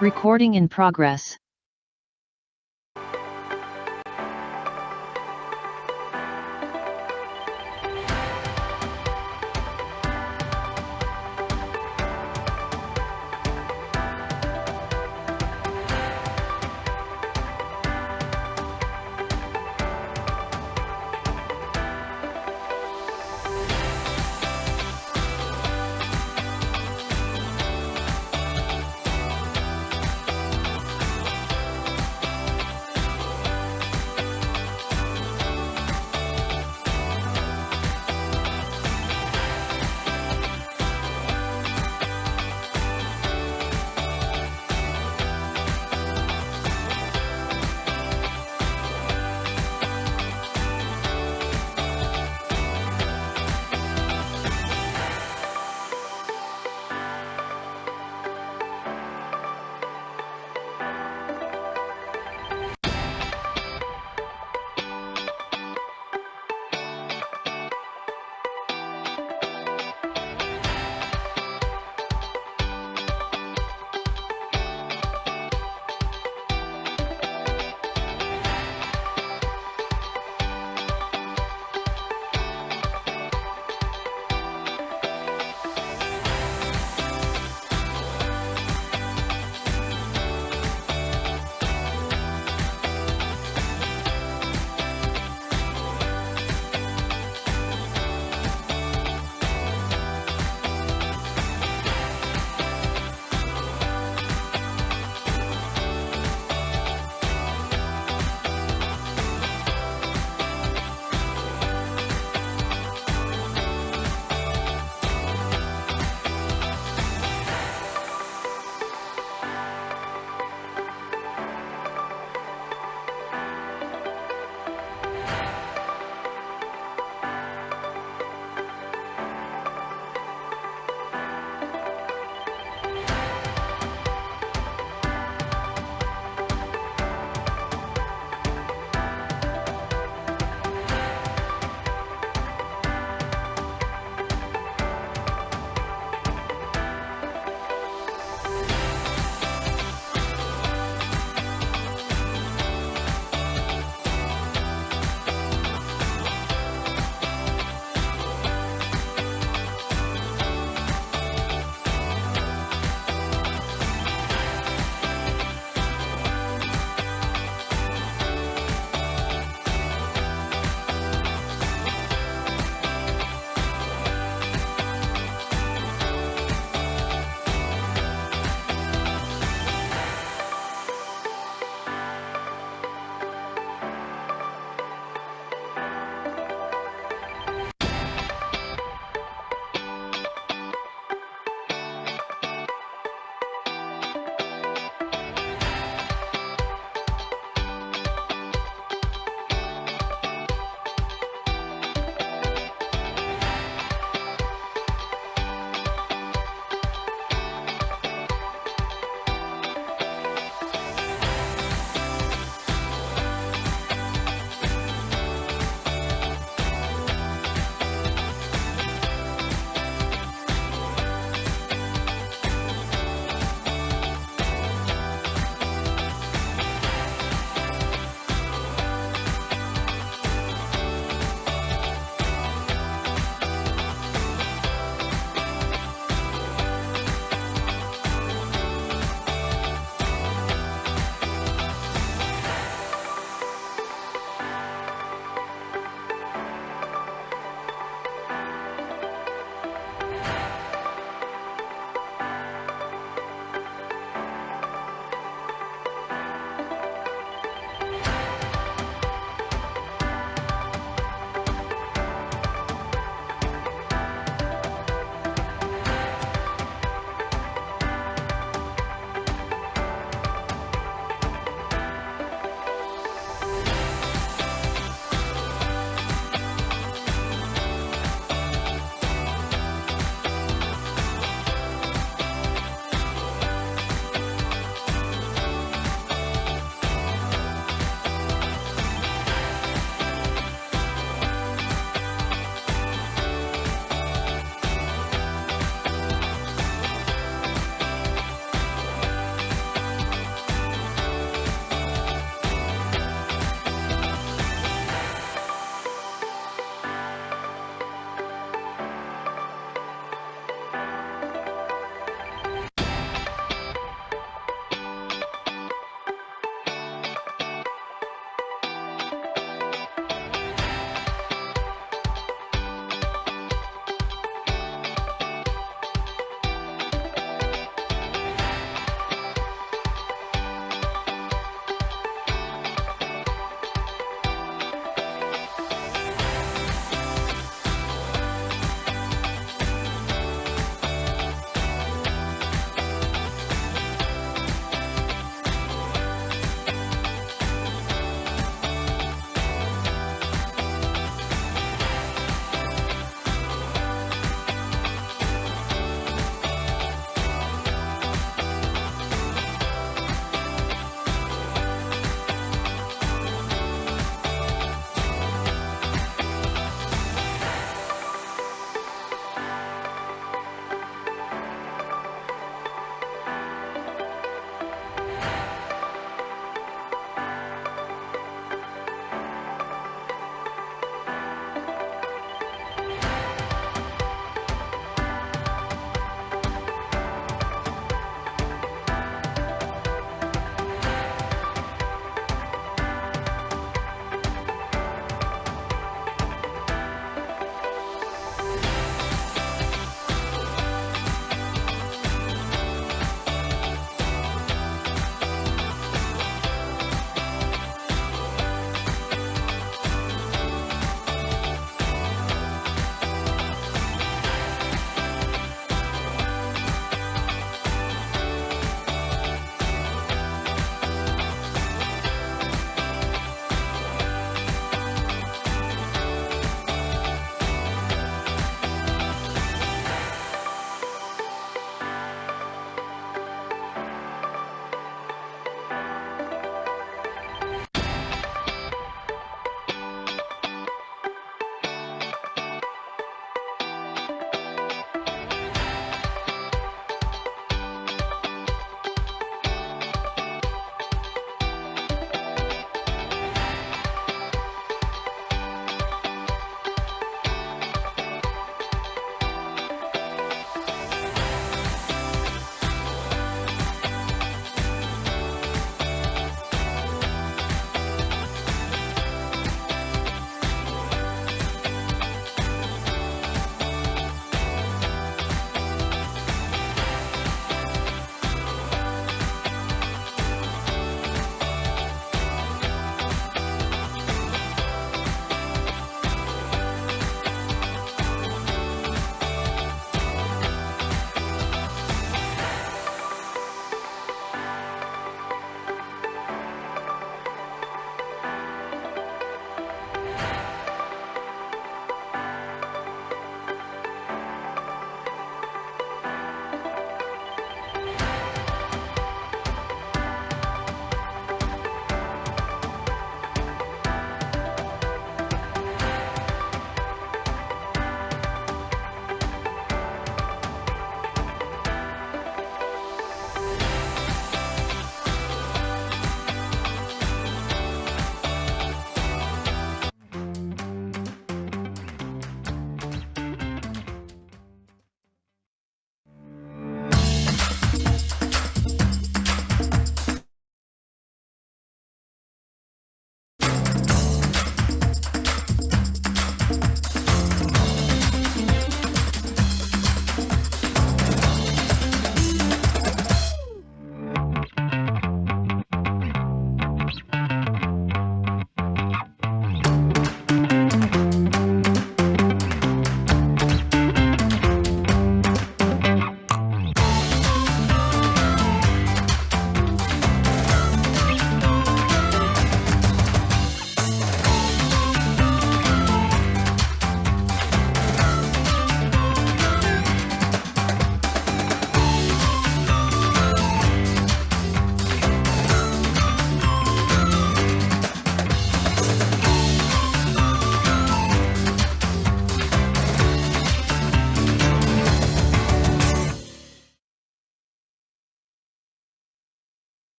Recording in progress.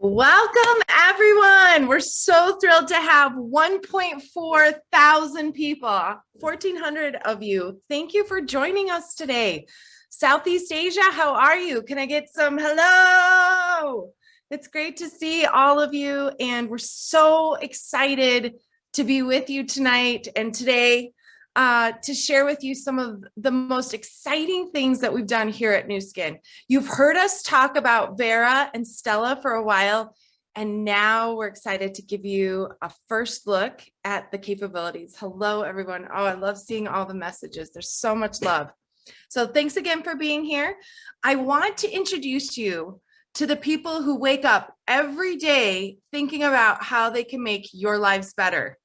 Welcome, everyone. We're so thrilled to have 1.4 thousand people, 1,400 of you. Thank you for joining us today. Southeast Asia, how are you? Can I get some hello? It's great to see all of you, and we're so excited to be with you tonight and today to share with you some of the most exciting things that we've done here at Nu Skin. You've heard us talk about Vera and Setla for a while, and now we're excited to give you a first look at the capabilities. Hello, everyone. Oh, I love seeing all the messages. There's so much love. So thanks again for being here. I want to introduce you to the people who wake up every day thinking about how they can make your lives better.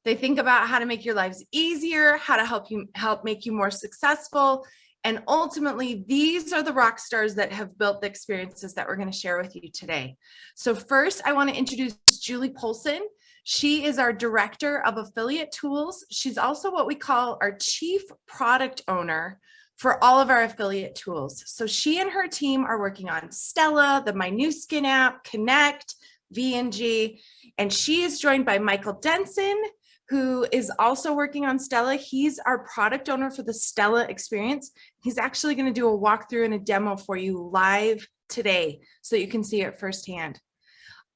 They think about how to make your lives easier, how to help make you more successful. And ultimately, these are the rock stars that have built the experiences that we're going to share with you today. So first, I want to introduce Julie Polson. She is our director of affiliate tools. She's also what we call our chief product owner for all of our affiliate tools. So she and her team are working on Setla, the My Nu Skin app, Connect, VNG, and she is joined by Michael Denson, who is also working on Setla. He's our product owner for the Setla experience. He's actually going to do a walkthrough and a demo for you live today so you can see it firsthand.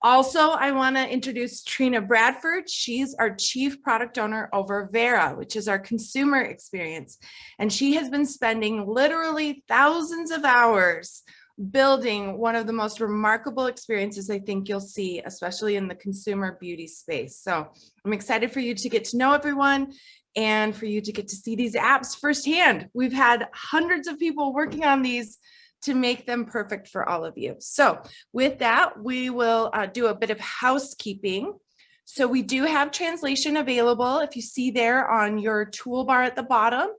Also, I want to introduce Trina Bradford. She's our chief product owner over Vera, which is our consumer experience. And she has been spending literally thousands of hours building one of the most remarkable experiences I think you'll see, especially in the consumer beauty space. So I'm excited for you to get to know everyone and for you to get to see these apps firsthand. We've had hundreds of people working on these to make them perfect for all of you. So with that, we will do a bit of housekeeping. So we do have translation available. If you see there on your toolbar at the bottom,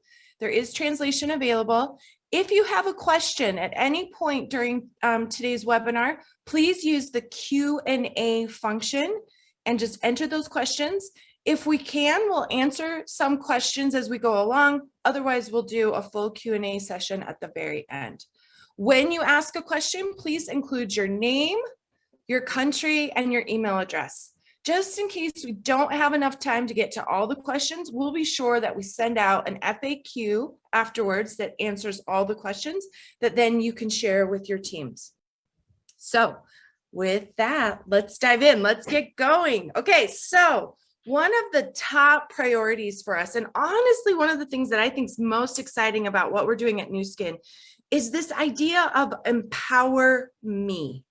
there is translation available. If you have a question at any point during today's webinar, please use the Q&A function and just enter those questions. If we can, we'll answer some questions as we go along. Otherwise, we'll do a full Q&A session at the very end. When you ask a question, please include your name, your country, and your email address. Just in case we don't have enough time to get to all the questions, we'll be sure that we send out an FAQ afterwards that answers all the questions that then you can share with your teams. So with that, let's dive in. Let's get going. Okay, so one of the top priorities for us, and honestly, one of the things that I think is most exciting about what we're doing at Nu Skin is this idea of empower me.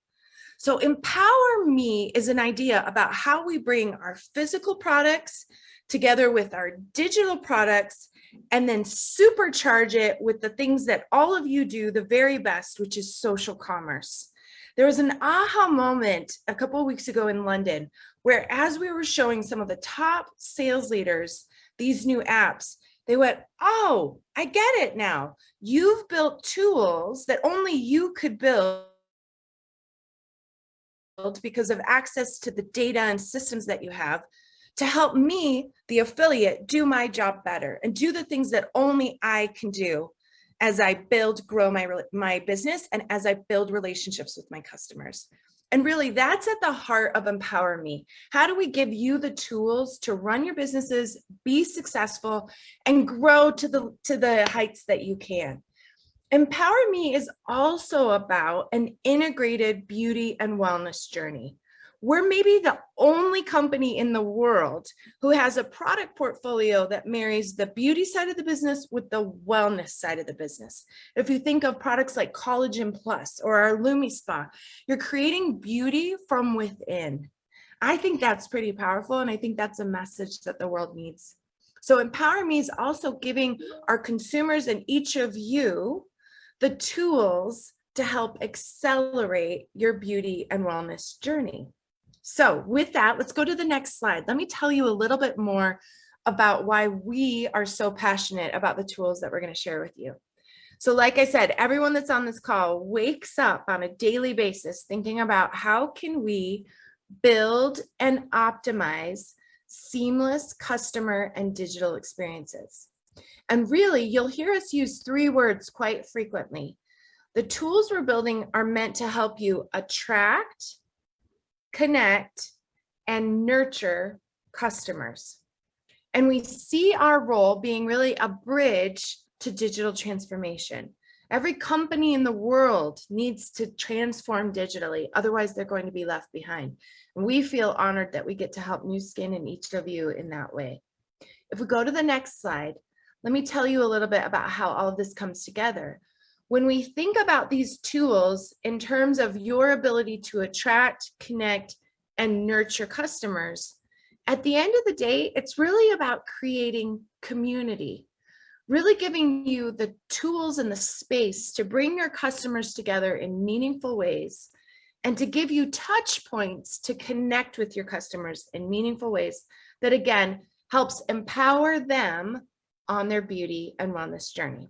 So empower me is an idea about how we bring our physical products together with our digital products and then supercharge it with the things that all of you do the very best, which is social commerce. There was an aha moment a couple of weeks ago in London, where as we were showing some of the top sales leaders these new apps, they went, oh, I get it now. You've built tools that only you could build because of access to the data and systems that you have to help me, the affiliate, do my job better and do the things that only I can do as I grow my business and as I build relationships with my customers. And really, that's at the heart of Empower Me. How do we give you the tools to run your businesses, be successful, and grow to the heights that you can? Empower Me is also about an integrated beauty and wellness journey. We're maybe the only company in the world who has a product portfolio that marries the beauty side of the business with the wellness side of the business. If you think of products like Collagen Plus or our Lumi Spa, you're creating beauty from within. I think that's pretty powerful, and I think that's a message that the world needs. So Empower Me is also giving our consumers and each of you the tools to help accelerate your beauty and wellness journey. So with that, let's go to the next slide. Let me tell you a little bit more about why we are so passionate about the tools that we're going to share with you. So like I said, everyone that's on this call wakes up on a daily basis thinking about how can we build and optimize seamless customer and digital experiences. And really, you'll hear us use three words quite frequently. The tools we're building are meant to help you attract, connect, and nurture customers. And we see our role being really a bridge to digital transformation. Every company in the world needs to transform digitally, otherwise they're going to be left behind. And we feel honored that we get to help Nu Skin and each of you in that way. If we go to the next slide, let me tell you a little bit about how all of this comes together. When we think about these tools in terms of your ability to attract, connect, and nurture customers, at the end of the day, it's really about creating community, really giving you the tools and the space to bring your customers together in meaningful ways and to give you touch points to connect with your customers in meaningful ways that, again, helps empower them on their beauty and wellness journey.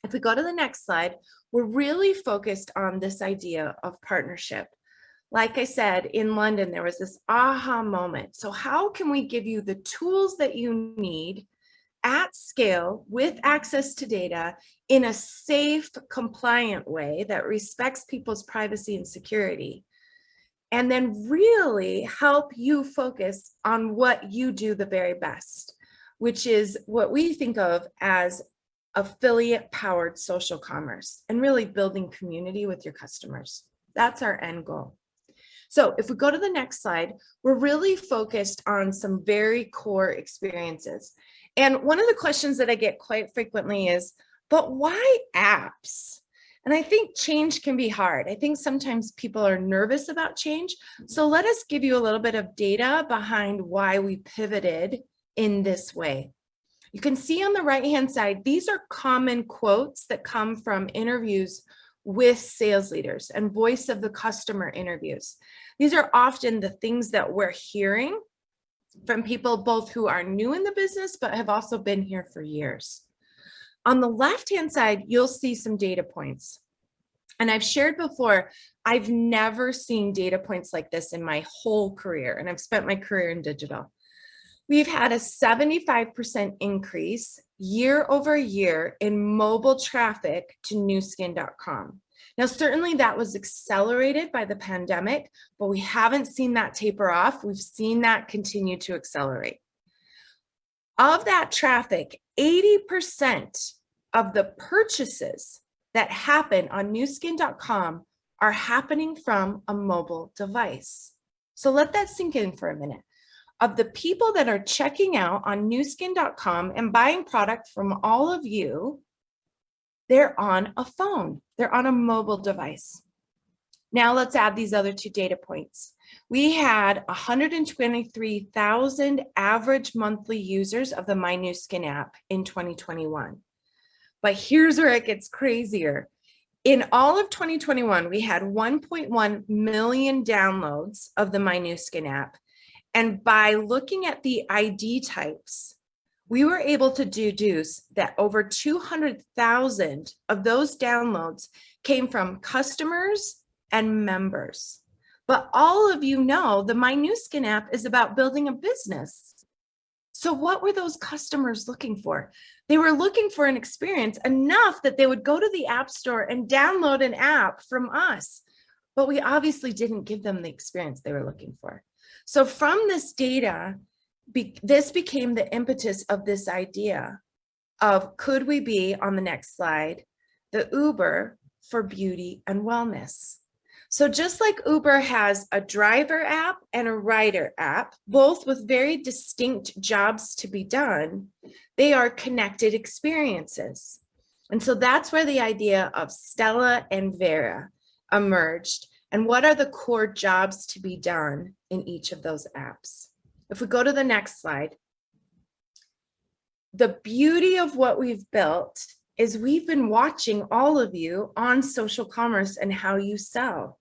If we go to the next slide, we're really focused on this idea of partnership. Like I said, in London, there was this aha moment. So how can we give you the tools that you need at scale with access to data in a safe, compliant way that respects people's privacy and security? And then really help you focus on what you do the very best, which is what we think of as affiliate powered social commerce and really building community with your customers. That's our end goal. So if we go to the next slide, we're really focused on some very core experiences. And one of the questions that I get quite frequently is, but why apps? And I think change can be hard. I think sometimes people are nervous about change. So let us give you a little bit of data behind why we pivoted in this way. You can see on the right-hand side, these are common quotes that come from interviews with sales leaders and voice of the customer interviews. These are often the things that we're hearing from people both who are new in the business, but have also been here for years. On the left-hand side, you'll see some data points. And I've shared before, I've never seen data points like this in my whole career, and I've spent my career in digital. We've had a 75% increase year over year in mobile traffic to nuskin.com. Now, certainly that was accelerated by the pandemic, but we haven't seen that taper off. We've seen that continue to accelerate. Of that traffic, 80% of the purchases that happen on nuskin.com are happening from a mobile device. So let that sink in for a minute. Of the people that are checking out on nuskin.com and buying product from all of you, they're on a phone, they're on a mobile device. Now let's add these other two data points. We had 123,000 average monthly users of the My Nu Skin app in 2021. But here's where it gets crazier. In all of 2021, we had 1.1 million downloads of the My Nu Skin app. And by looking at the ID types, we were able to deduce that over 200,000 of those downloads came from customers and members. But all of you know the My Nu Skin app is about building a business. So what were those customers looking for? They were looking for an experience enough that they would go to the App Store and download an app from us. But we obviously didn't give them the experience they were looking for. So from this data, this became the impetus of this idea of, could we be, on the next slide, the Uber for beauty and wellness? So just like Uber has a driver app and a rider app, both with very distinct jobs to be done, they are connected experiences. And so that's where the idea of Setla and Vera emerged. And what are the core jobs to be done in each of those apps? If we go to the next slide, the beauty of what we've built is we've been watching all of you on social commerce and how you sell.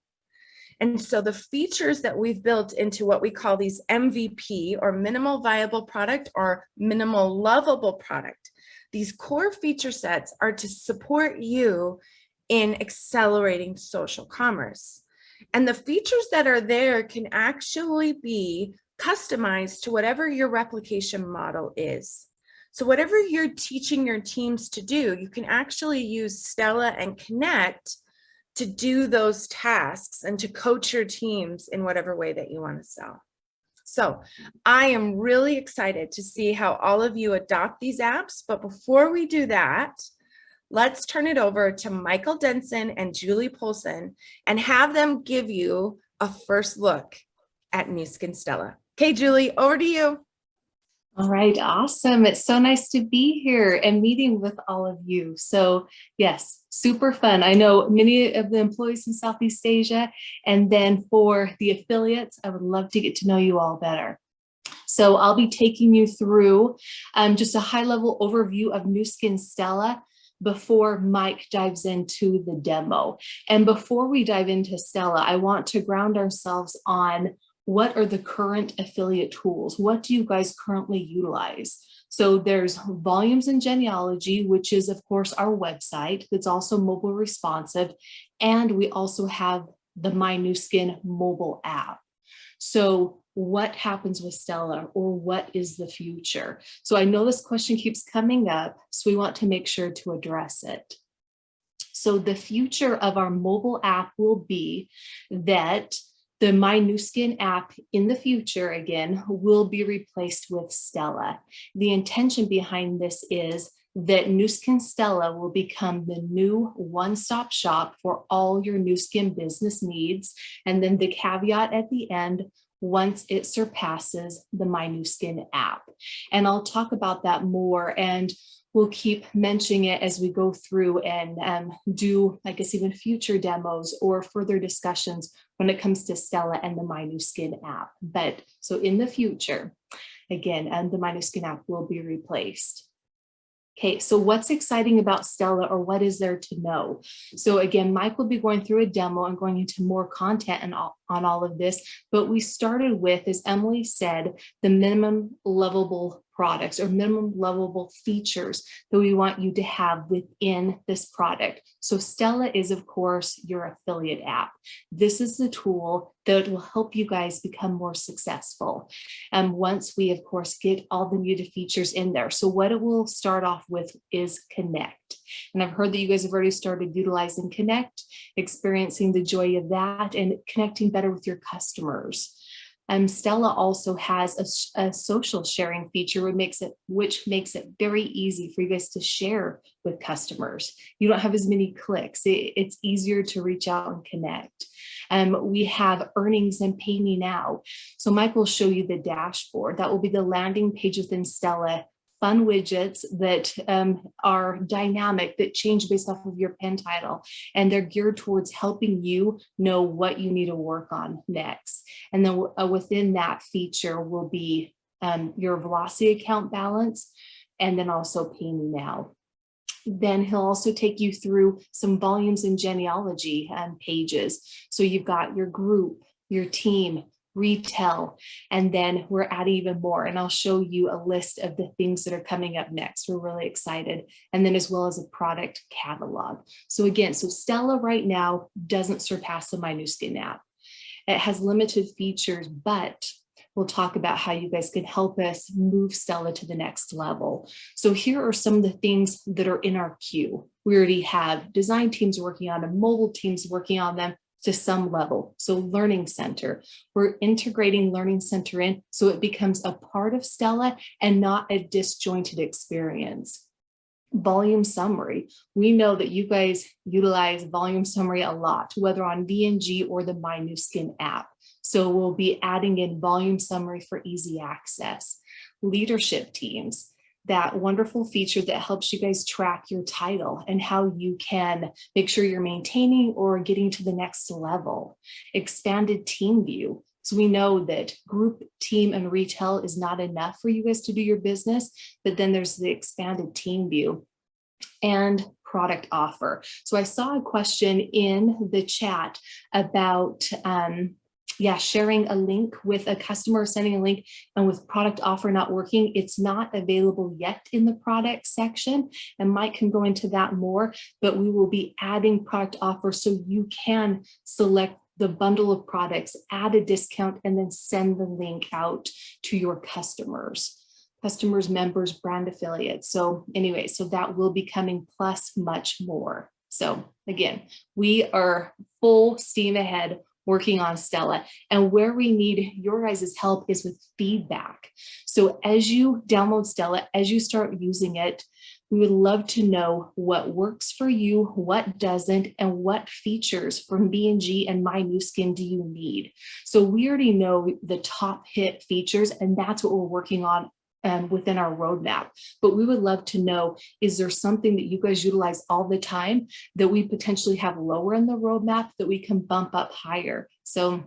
And so the features that we've built into what we call these MVP, or minimal viable product, or minimal lovable product, these core feature sets are to support you in accelerating social commerce. And the features that are there can actually be customized to whatever your replication model is. So whatever you're teaching your teams to do, you can actually use Setla and Connect to do those tasks and to coach your teams in whatever way that you want to sell. So I am really excited to see how all of you adopt these apps. But before we do that, let's turn it over to Michael Denson and Julie Polson and have them give you a first look at Nu Skin Stella. Okay, Julie, over to you. All right, awesome. It's so nice to be here and meeting with all of you. So yes, super fun. I know many of the employees in Southeast Asia, and then for the affiliates, I would love to get to know you all better. So I'll be taking you through just a high-level overview of Nu Skin Stella before Mike dives into the demo. And before we dive into Stella, I want to ground ourselves on what are the current affiliate tools? What do you guys currently utilize? So there's Volumes and Genealogy, which is of course our website that's also mobile responsive. And we also have the My Nu Skin mobile app. So what happens with Stella, or what is the future? So I know this question keeps coming up, so we want to make sure to address it. So the future of our mobile app will be that the My Nu Skin app in the future, again, will be replaced with Stella. The intention behind this is that Nu Skin Stella will become the new one-stop shop for all your Nu Skin business needs. And then the caveat at the end, once it surpasses the My Nu Skin app. And I'll talk about that more, and we'll keep mentioning it as we go through and do, I guess, even future demos or further discussions when it comes to Stella and the My Nu Skin app. But so in the future, again, the My Nu Skin app will be replaced. Okay, so what's exciting about Stella, or what is there to know? So again, Mike will be going through a demo and going into more content and on all of this, but we started with, as Emily said, the minimum lovable products or minimum lovable features that we want you to have within this product. So Stella is, of course, your affiliate app. This is the tool that will help you guys become more successful. And once we, of course, get all the needed features in there. So what it will start off with is Connect. And I've heard that you guys have already started utilizing Connect, experiencing the joy of that and connecting better with your customers. Stella also has a social sharing feature, which makes it very easy for you guys to share with customers. You don't have as many clicks. It's easier to reach out and connect. We have Earnings and Pay Me Now. So Mike will show you the dashboard. That will be the landing page within Stella. Fun widgets that are dynamic, that change based off of your pen title, and they're geared towards helping you know what you need to work on next. And then within that feature will be your Velocity account balance, and then also Pay Me Now. Then he'll also take you through some Volumes and Genealogy pages. So you've got your group, your team, retail, and then we're adding even more, and I'll show you a list of the things that are coming up next. We're really excited. And then as well as a product catalog. So again, so Stella right now doesn't surpass the My Nu Skin app. It has limited features, but we'll talk about how you guys can help us move Stella to the next level. So here are some of the things that are in our queue. We already have design teams working on them, mobile teams working on them to some level. So Learning Center, we're integrating Learning Center in so it becomes a part of Stella and not a disjointed experience. Volume Summary, we know that you guys utilize Volume Summary a lot, whether on VNG or the My Nu Skin app. So we'll be adding in Volume Summary for easy access. Leadership Teams, that wonderful feature that helps you guys track your title and how you can make sure you're maintaining or getting to the next level. Expanded Team View. So we know that group, team, and retail is not enough for you guys to do your business, but then there's the expanded team view and product offer. So I saw a question in the chat about sharing a link with a customer, sending a link, and with product offer not working, it's not available yet in the product section. And Mike can go into that more, but we will be adding product offer so you can select the bundle of products, add a discount, and then send the link out to your customers, members, brand affiliates. So anyway, so that will be coming plus much more. So again, we are full steam ahead working on Stella, and where we need your guys' help is with feedback. So as you download Stella, as you start using it, we would love to know what works for you, what doesn't, and what features from B&G and My New Skin do you need. So we already know the top hit features, and that's what we're working on within our roadmap. But we would love to know, is there something that you guys utilize all the time that we potentially have lower in the roadmap that we can bump up higher? So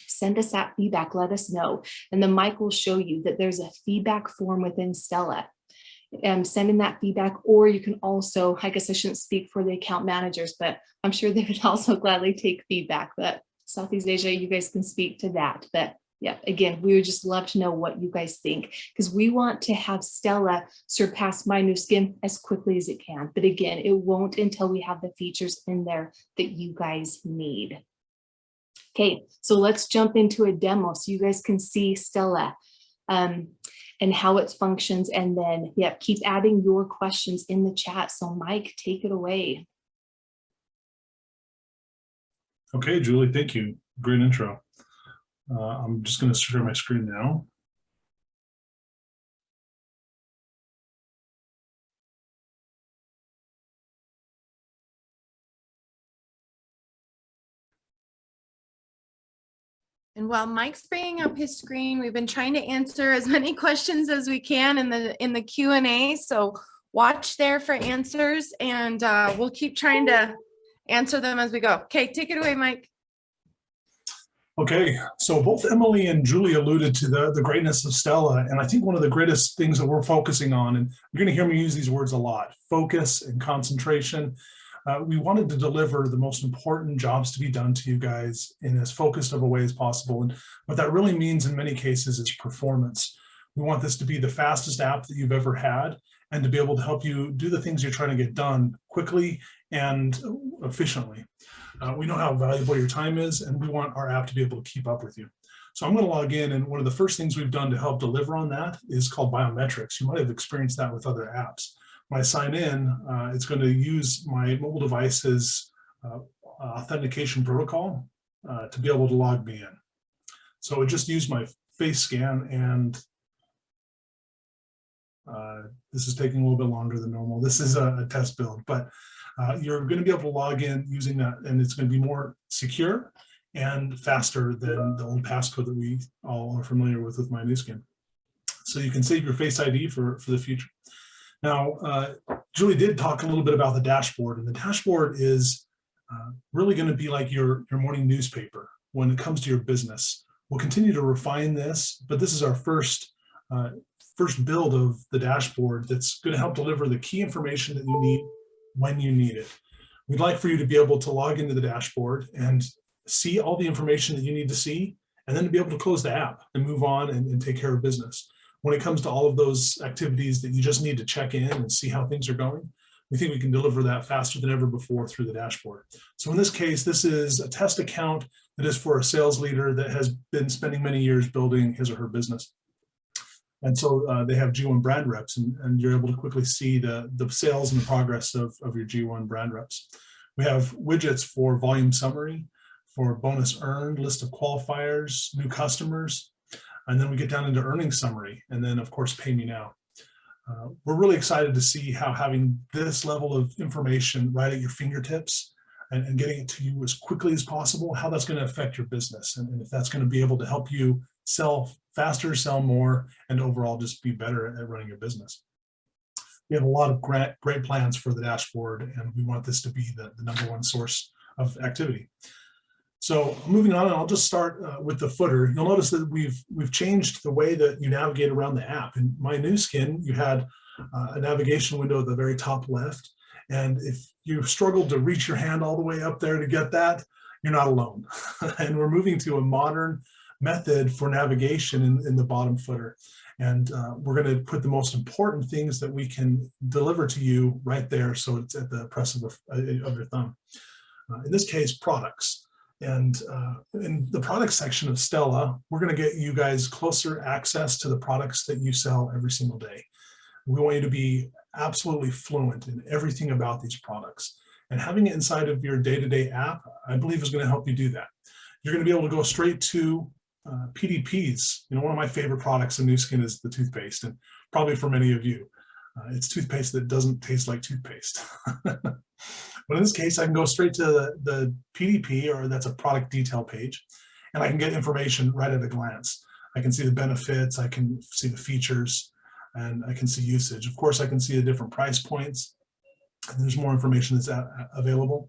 send us that feedback, let us know. And then Mike will show you that there's a feedback form within Stella. Send in that feedback, or you can also, I guess I shouldn't speak for the account managers, but I'm sure they would also gladly take feedback. But Southeast Asia, you guys can speak to that. But yeah, again, we would just love to know what you guys think, because we want to have Stella surpass My New Skin as quickly as it can. But again, it won't until we have the features in there that you guys need. Okay, so let's jump into a demo so you guys can see Stella and how it functions. And then, yeah, keep adding your questions in the chat. So Mike, take it away. Okay, Julie, thank you. Great intro. I'm just going to share my screen now. And while Mike's bringing up his screen, we've been trying to answer as many questions as we can in the Q&A. So watch there for answers, and we'll keep trying to answer them as we go. Okay, take it away, Mike. Okay, so both Emily and Julie alluded to the greatness of Stella, and I think one of the greatest things that we're focusing on, and you're going to hear me use these words a lot, focus and concentration. We wanted to deliver the most important jobs to be done to you guys in as focused of a way as possible. And what that really means in many cases is performance. We want this to be the fastest app that you've ever had, and to be able to help you do the things you're trying to get done quickly and efficiently. We know how valuable your time is, and we want our app to be able to keep up with you. So I'm going to log in, and one of the first things we've done to help deliver on that is called biometrics. You might have experienced that with other apps. When I sign in, it's going to use my mobile device's authentication protocol to be able to log me in. So it just used my face scan, and this is taking a little bit longer than normal. This is a test build, but you're going to be able to log in using that, and it's going to be more secure and faster than the old passcode that we all are familiar with My New Skin. So you can save your Face ID for the future. Now, Julie did talk a little bit about the dashboard, and the dashboard is really going to be like your morning newspaper when it comes to your business. We'll continue to refine this, but this is our first build of the dashboard that's going to help deliver the key information that you need when you need it. We'd like for you to be able to log into the dashboard and see all the information that you need to see, and then to be able to close the app and move on and take care of business. When it comes to all of those activities that you just need to check in and see how things are going, we think we can deliver that faster than ever before through the dashboard. So in this case, this is a test account that is for a sales leader that has been spending many years building his or her business. And so they have G1 brand reps, and you're able to quickly see the sales and the progress of your G1 brand reps. We have widgets for volume summary, for bonus earned, list of qualifiers, new customers, and then we get down into earnings summary, and then of course, pay me now. We're really excited to see how having this level of information right at your fingertips and getting it to you as quickly as possible, how that's going to affect your business, and if that's going to be able to help you sell faster, sell more, and overall just be better at running your business. We have a lot of great plans for the dashboard, and we want this to be the #1 source of activity. So moving on, and I'll just start with the footer. You'll notice that we've changed the way that you navigate around the app. In My New Skin, you had a navigation window at the very top left, and if you struggled to reach your hand all the way up there to get that, you're not alone. And we're moving to a modern method for navigation in the bottom footer. And we're going to put the most important things that we can deliver to you right there, so it's at the press of your thumb. In this case, products. And in the product section of Stella, we're going to get you guys closer access to the products that you sell every single day. We want you to be absolutely fluent in everything about these products. And having it inside of your day-to-day app, I believe is going to help you do that. You're going to be able to go straight to PDPs. You know, one of my favorite products in Nu Skin is the toothpaste, and probably for many of you, it's toothpaste that doesn't taste like toothpaste. But in this case, I can go straight to the PDP, or that's a product detail page, and I can get information right at a glance. I can see the benefits, I can see the features, and I can see usage. Of course, I can see the different price points, and there's more information that's available.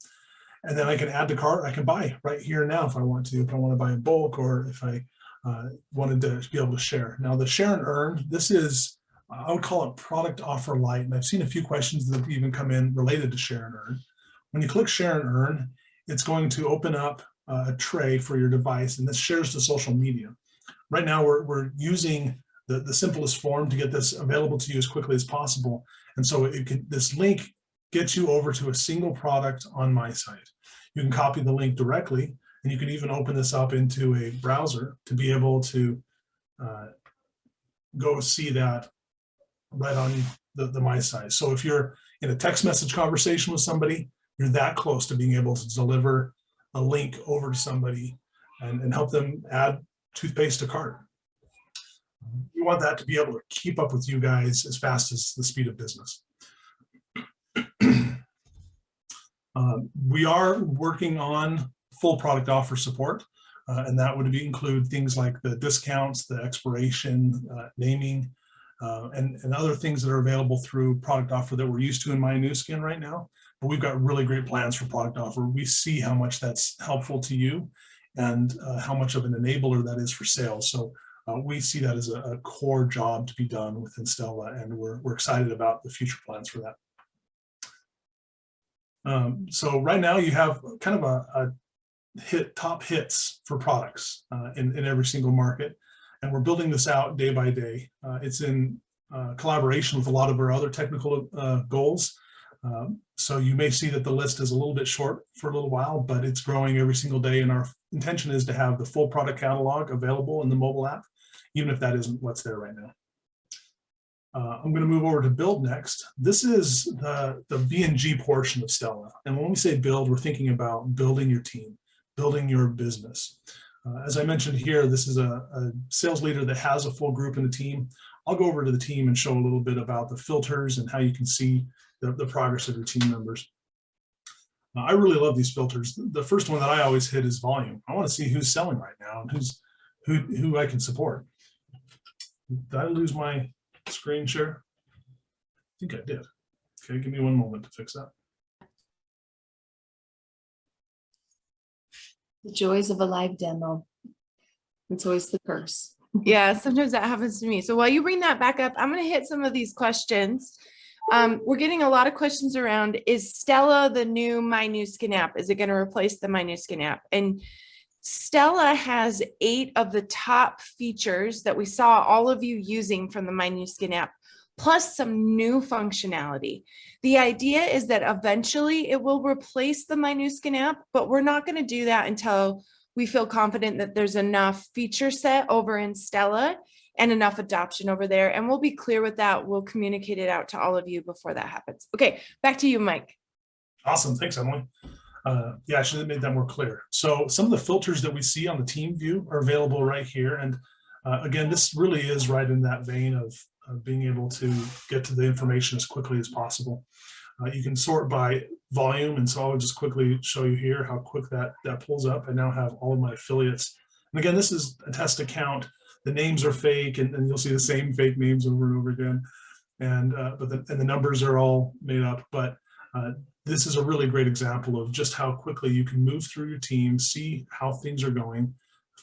And then I can add to cart. I can buy right here and now if I want to buy in bulk, or if I wanted to be able to share. Now the share and earn, this is, I would call it product offer light. And I've seen a few questions that have even come in related to share and earn. When you click share and earn, it's going to open up a tray for your device, and this shares to social media. Right now we're using the simplest form to get this available to you as quickly as possible. And so this link gets you over to a single product on my site. You can copy the link directly, and you can even open this up into a browser to be able to go see that right on the my site. So if you're in a text message conversation with somebody, you're that close to being able to deliver a link over to somebody and help them add toothpaste to cart. You want that to be able to keep up with you guys as fast as the speed of business. We are working on full product offer support, and that would include things like the discounts, the expiration, naming, and other things that are available through product offer that we're used to in My Nu Skin right now. But we've got really great plans for product offer. We see how much that's helpful to you and how much of an enabler that is for sales. So we see that as a core job to be done within Setla, and we're excited about the future plans for that. So right now you have kind of a top hits for products in every single market, and we're building this out day by day. It's in collaboration with a lot of our other technical goals. So you may see that the list is a little bit short for a little while, but it's growing every single day, and our intention is to have the full product catalog available in the mobile app, even if that isn't what's there right now. I'm going to move over to build next. This is the V&G portion of Setla. And when we say build, we're thinking about building your team, building your business. As I mentioned here, this is a sales leader that has a full group in the team. I'll go over to the team and show a little bit about the filters and how you can see the progress of your team members. I really love these filters. The first one that I always hit is volume. I want to see who's selling right now and who I can support. Did I lose my screen share? I think I did. Okay, give me one moment to fix that. The joys of a live demo. It's always the curse. Yeah, sometimes that happens to me. So while you bring that back up, I'm going to hit some of these questions. We're getting a lot of questions around, is Setla the new My Nu Skin app? Is it going to replace the My Nu Skin app? And Setla has 8 of the top features that we saw all of you using from the My Nu Skin app, plus some new functionality. The idea is that eventually it will replace the My Nu Skin app, but we're not going to do that until we feel confident that there's enough feature set over in Setla and enough adoption over there. And we'll be clear with that. We'll communicate it out to all of you before that happens. Okay, back to you, Mike. Awesome, thanks, Emily. Yeah, I should have made that more clear. So some of the filters that we see on the team view are available right here. And again, this really is right in that vein of being able to get to the information as quickly as possible. You can sort by volume. And so I'll just quickly show you here how quick that pulls up. I now have all of my affiliates. And again, this is a test account. The names are fake, and you'll see the same fake names over and over again. And the numbers are all made up. But this is a really great example of just how quickly you can move through your team, see how things are going,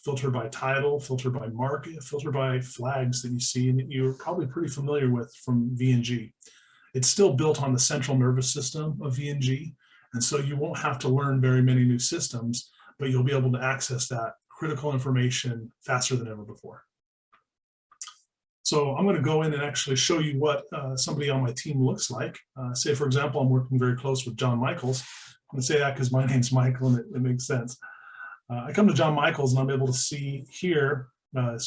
filter by title, filter by market, filter by flags that you see and that you're probably pretty familiar with from V&G. It's still built on the central nervous system of V&G, and so you won't have to learn very many new systems, but you'll be able to access that critical information faster than ever before. So I'm going to go in and actually show you what somebody on my team looks like. Say, for example, I'm working very close with John Michaels. I'm going to say that because my name's Michael and it makes sense. I come to John Michaels and I'm able to see here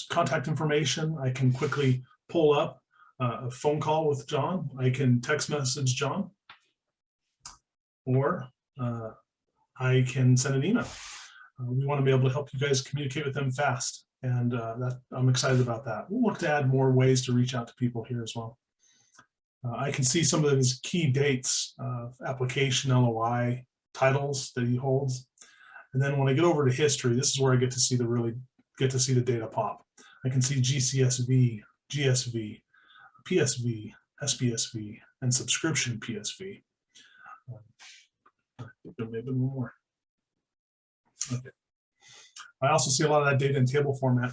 contact information. I can quickly pull up a phone call with John. I can text message John, or I can send an email. We want to be able to help you guys communicate with them fast. And I'm excited about that. We'll look to add more ways to reach out to people here as well. I can see some of his key dates of application, LOI, titles that he holds. And then when I get over to history, this is where I get to see the data pop. I can see GCSV, GSV, PSV, SPSV, and subscription PSV. There may have been one more. Okay. I also see a lot of that data in table format.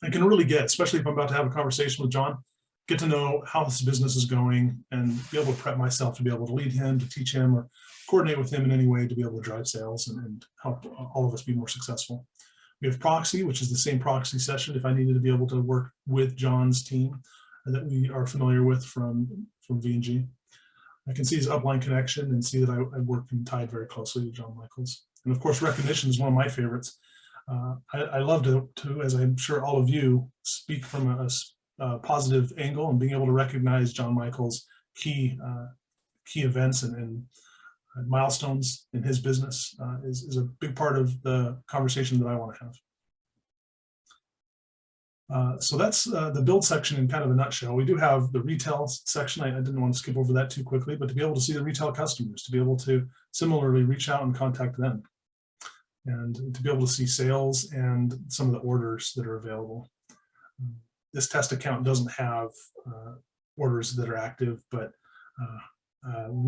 I can really get, especially if I'm about to have a conversation with John, get to know how this business is going and be able to prep myself to be able to lead him, to teach him, or coordinate with him in any way to be able to drive sales and help all of us be more successful. We have proxy, which is the same proxy session if I needed to be able to work with John's team that we are familiar with from V&G. I can see his upline connection and see that I work and tied very closely to John Michaels. And of course, recognition is one of my favorites. I love to, as I'm sure all of you, speak from a positive angle, and being able to recognize John Michaels' key events and milestones in his business is a big part of the conversation that I want to have. So that's the build section in kind of a nutshell. We do have the retail section. I didn't want to skip over that too quickly, but to be able to see the retail customers, to be able to similarly reach out and contact them, and to be able to see sales and some of the orders that are available. This test account doesn't have orders that are active, but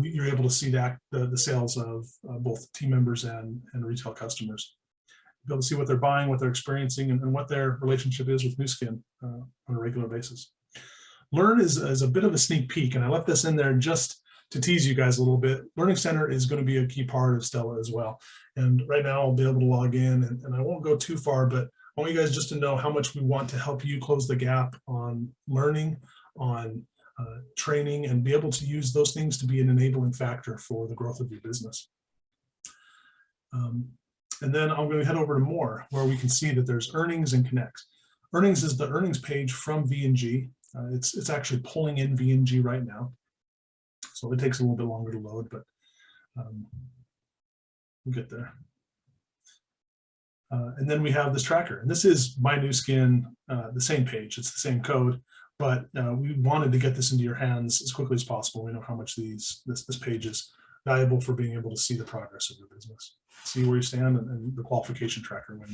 you're able to see the sales of both team members and retail customers. Be able to see what they're buying, what they're experiencing, and what their relationship is with Nu Skin on a regular basis. Learn is a bit of a sneak peek, and I left this in there just to tease you guys a little bit. Learning Center is going to be a key part of Stella as well. And right now I'll be able to log in, and I won't go too far, but I want you guys just to know how much we want to help you close the gap on learning, on training, and be able to use those things to be an enabling factor for the growth of your business. And then I'm going to head over to more, where we can see that there's earnings and connects. Earnings is the earnings page from V&G. It's actually pulling in V&G right now, so it takes a little bit longer to load, but we'll get there. And then we have this tracker, and this is My Nu Skin, the same page. It's the same code, but we wanted to get this into your hands as quickly as possible. We know how much this page is valuable for being able to see the progress of your business, see where you stand, and the qualification tracker when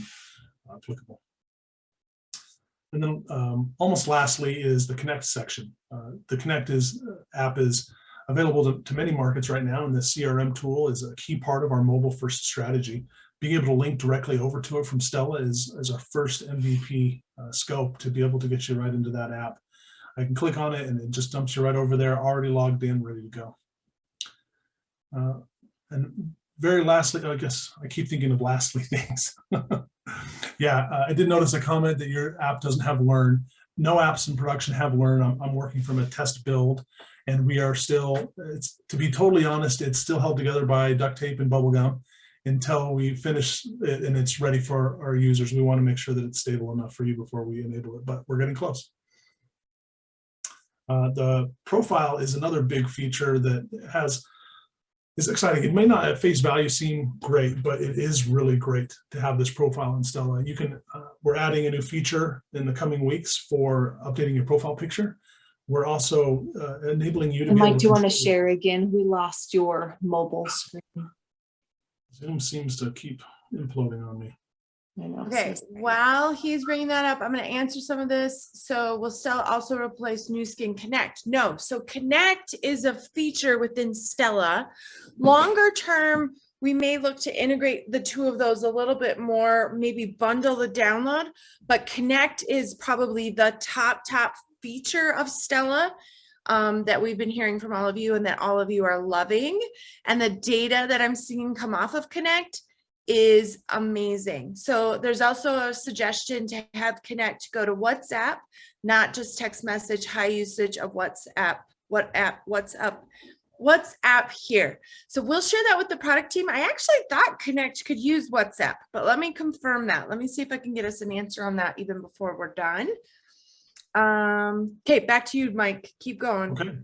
applicable. And then almost lastly is the Connect section. The Connect app is available to many markets right now, and the CRM tool is a key part of our mobile first strategy. Being able to link directly over to it from Stella is our first MVP scope to be able to get you right into that app. I can click on it and it just dumps you right over there, already logged in, ready to go. And very lastly, I guess I keep thinking of lastly things. Yeah, I did notice a comment that your app doesn't have Learn. No apps in production have Learn. I'm working from a test build, and we are still, to be totally honest, it's still held together by duct tape and bubble gum until we finish it and it's ready for our users. We want to make sure that it's stable enough for you before we enable it, but we're getting close. The profile is another big feature that is exciting. It may not at face value seem great, but it is really great to have this profile in Stella. You can, we're adding a new feature in the coming weeks for updating your profile picture. We're also enabling you to. And Mike, do you want to share again? We lost your mobile screen. Zoom seems to keep imploding on me. I know. Okay, while he's bringing that up, I'm going to answer some of this. So will Stella also replace Nu Skin Connect? No. So Connect is a feature within Stella. Longer term, we may look to integrate the two of those a little bit more, maybe bundle the download, but Connect is probably the top feature of Stella that we've been hearing from all of you and that all of you are loving. And the data that I'm seeing come off of Connect is amazing. So there's also a suggestion to have Connect go to WhatsApp, not just text message, high usage of WhatsApp, WhatsApp here. So we'll share that with the product team. I actually thought Connect could use WhatsApp, but let me confirm that. Let me see if I can get us an answer on that even before we're done. Okay, back to you, Mike. Keep going. Okay.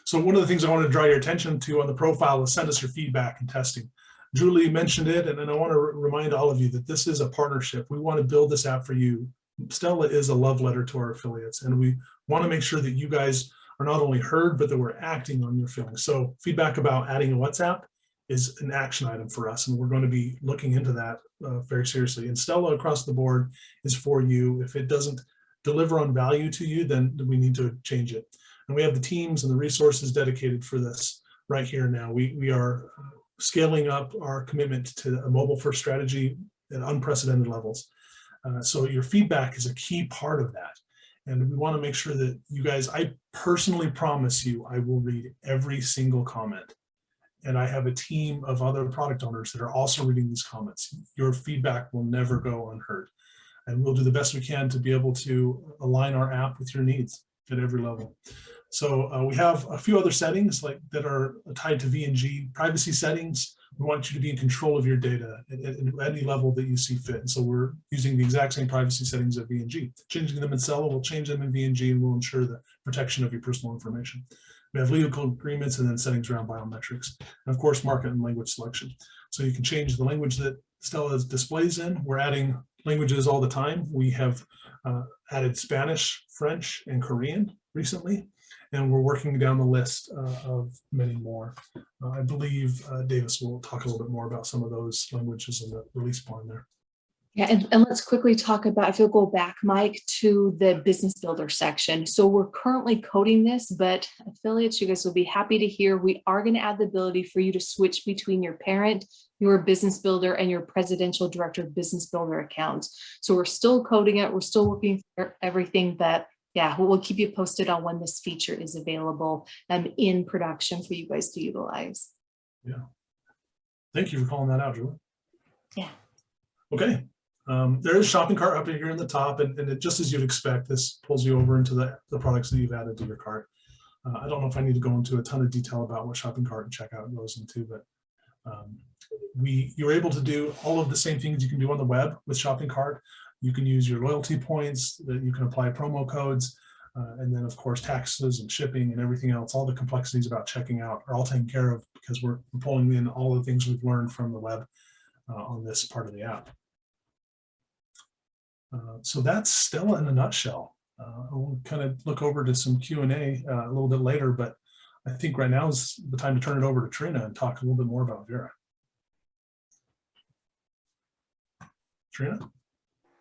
So one of the things I want to draw your attention to on the profile is send us your feedback and testing. Julie mentioned it, and I want to remind all of you that this is a partnership. We want to build this app for you. Stella is a love letter to our affiliates, and we want to make sure that you guys are not only heard, but that we're acting on your feelings. So feedback about adding a WhatsApp is an action item for us, and we're going to be looking into that very seriously. And Stella across the board is for you. If it doesn't deliver on value to you, then we need to change it. And we have the teams and the resources dedicated for this right here now. We are scaling up our commitment to a mobile first strategy at unprecedented levels. So your feedback is a key part of that. And we want to make sure that you guys, I personally promise you, I will read every single comment. And I have a team of other product owners that are also reading these comments. Your feedback will never go unheard. And we'll do the best we can to be able to align our app with your needs at every level. So we have a few other settings like that are tied to V&G privacy settings. We want you to be in control of your data at any level that you see fit. And so we're using the exact same privacy settings at V&G. Changing them in Setla, we'll change them in V&G, and we'll ensure the protection of your personal information. We have legal agreements and then settings around biometrics. And of course, market and language selection. So you can change the language that Stella displays in. We're adding languages all the time. We have added Spanish, French, and Korean recently. And we're working down the list of many more. I believe Davis will talk a little bit more about some of those languages in the release plan there. Yeah, and let's quickly talk about, if you'll go back, Mike, to the business builder section. So we're currently coding this, but affiliates, you guys will be happy to hear, we are going to add the ability for you to switch between your parent, your business builder, and your presidential director of business builder accounts. So we're still coding it, we're still working for everything, but yeah, we'll keep you posted on when this feature is available in production for you guys to utilize. Yeah. Thank you for calling that out, Julie. Yeah. Okay. There is a shopping cart up here in the top, and it, just as you'd expect, this pulls you over into the products that you've added to your cart. I don't know if I need to go into a ton of detail about what shopping cart and checkout goes into, but you're able to do all of the same things you can do on the web with shopping cart. You can use your loyalty points, that you can apply promo codes, and then of course taxes and shipping and everything else. All the complexities about checking out are all taken care of because we're pulling in all the things we've learned from the web on this part of the app. So that's Stella in a nutshell. We'll kind of look over to some Q&A a little bit later, but I think right now is the time to turn it over to Trina and talk a little bit more about Vera. Trina?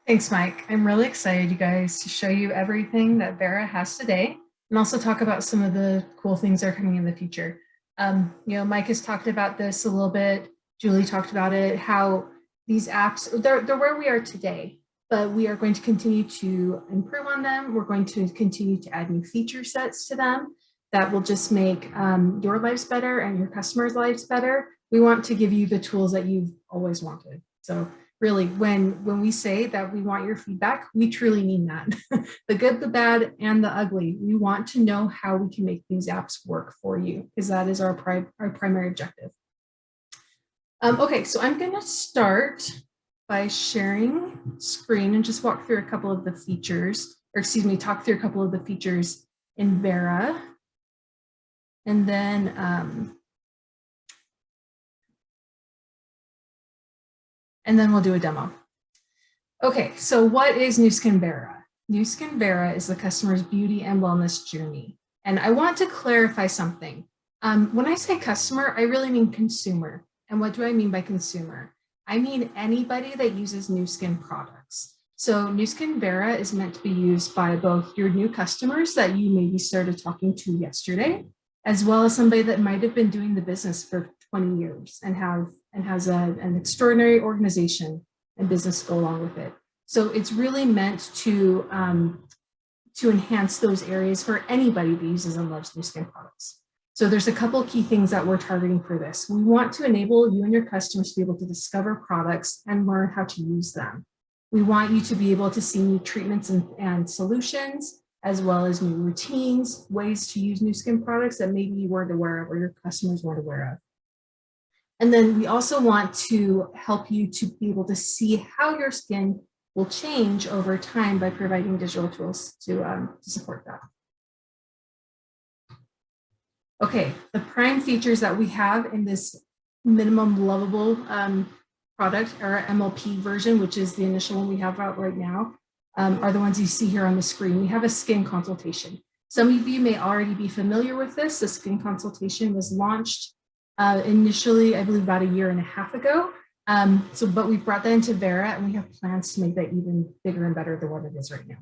Thanks, Mike. I'm really excited, you guys, to show you everything that Vera has today and also talk about some of the cool things that are coming in the future. Mike has talked about this a little bit. Julie talked about it, how these apps, they're where we are today, but we are going to continue to improve on them. We're going to continue to add new feature sets to them that will just make your lives better and your customers' lives better. We want to give you the tools that you've always wanted. So really, when we say that we want your feedback, we truly mean that. The good, the bad, and the ugly. We want to know how we can make these apps work for you, because that is our primary objective. Okay, so I'm going to start by sharing screen and just walk through a couple of the features, or excuse me, talk through a couple of the features in Vera. And then we'll do a demo. Okay, so what is Nu Skin Vera? Nu Skin Vera is the customer's beauty and wellness journey. And I want to clarify something. When I say customer, I really mean consumer. And what do I mean by consumer? I mean anybody that uses Nu Skin products. So Nu Skin Vera is meant to be used by both your new customers that you maybe started talking to yesterday, as well as somebody that might have been doing the business for 20 years and has an extraordinary organization and business go along with it. So it's really meant to enhance those areas for anybody that uses and loves Nu Skin products. So there's a couple of key things that we're targeting for this. We want to enable you and your customers to be able to discover products and learn how to use them. We want you to be able to see new treatments and solutions, as well as new routines, ways to use Nu Skin products that maybe you weren't aware of or your customers weren't aware of. And then we also want to help you to be able to see how your skin will change over time by providing digital tools to support that. Okay, the prime features that we have in this minimum lovable product, our MLP version, which is the initial one we have out right now, are the ones you see here on the screen. We have a skin consultation. Some of you may already be familiar with this. The skin consultation was launched initially, I believe, about 1.5 years ago. But we brought that into Vera, and we have plans to make that even bigger and better than what it is right now.